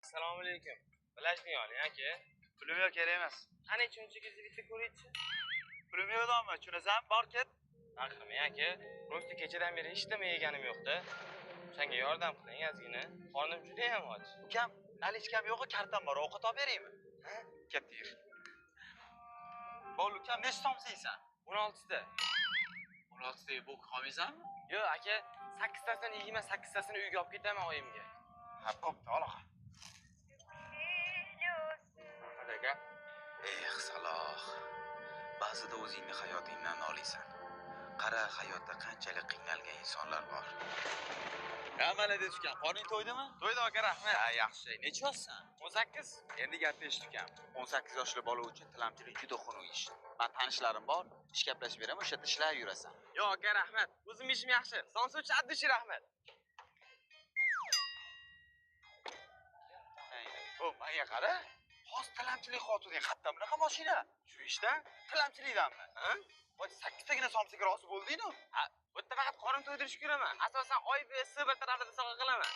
Assalomu alaykum. Bilashni oling aka. Pulim yo'q, kerak emas. Qani chunchigingizni bitta ko'raychi. Pulim yo'qmi? Tushunasizmi? Bor ket. Marhamat aka. Ro'sti kechadan beri hech nima yeganim yo'q-da. Senga yordam qiling ozgina. Qornim juda ham och. Ukam, nalichkam yo'q, kartam bor. Ovqat olib beraymi? Ha? Ketdi yur. Bol ukam, nechta somsa yeysan? 16 ta. 16 ta bu qolmaysanmi? Yo'q aka, 8 tasini yeyman, 8 tasini uyga olib ketaman oyimga. Ha, bo'pti, ol aka. Hadi aka. Saloh. Ba'zida o'zingni hayotingdan olaysan. Qara, hayotda qanchalik qiynalgan insonlar bor. Ha, mana deb ukam, qorning to'ydimi? To'ydi aka, rahmat. Ha, yaxshi. Necha yoshsan? 18. Endi gapni eshit ukam. 18 yoshli bola uchun tilamchilik juda xunuk ish. Men tanishlarim bor, ish gaplashib beraman, o'sha yerda ishlab yurasan. Yo'q aka, rahmat. O'zim ishim yaxshi. Sonsuvchi addishi rahmat. O, menga qara. Xos tilamchilik xotining qayerda bunaqa mashina? Shu ishdan tilamchilikdanmi? Ha? Voy 8 tagina somsaga rozi bo'ldingmi? Ha, bu yerda faqat qorin to'ydirish ko'raman. Asosan oy besi bir tarafida soqa qilaman.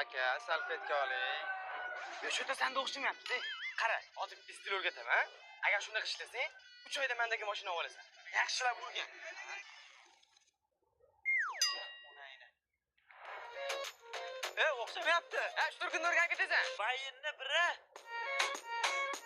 Aka, salfetka oling. Yo, shu yerda sanda o'xshamayapti-da. Qara, hozir bitta stil o'rgataman. Agar shunday ishlasang, 3 oyda mendagi mashina olib olasan. Yaxshilab o'rgan. O'xshamayapti. Ha, shu kunda o'rganib ketasan. Bayinni biri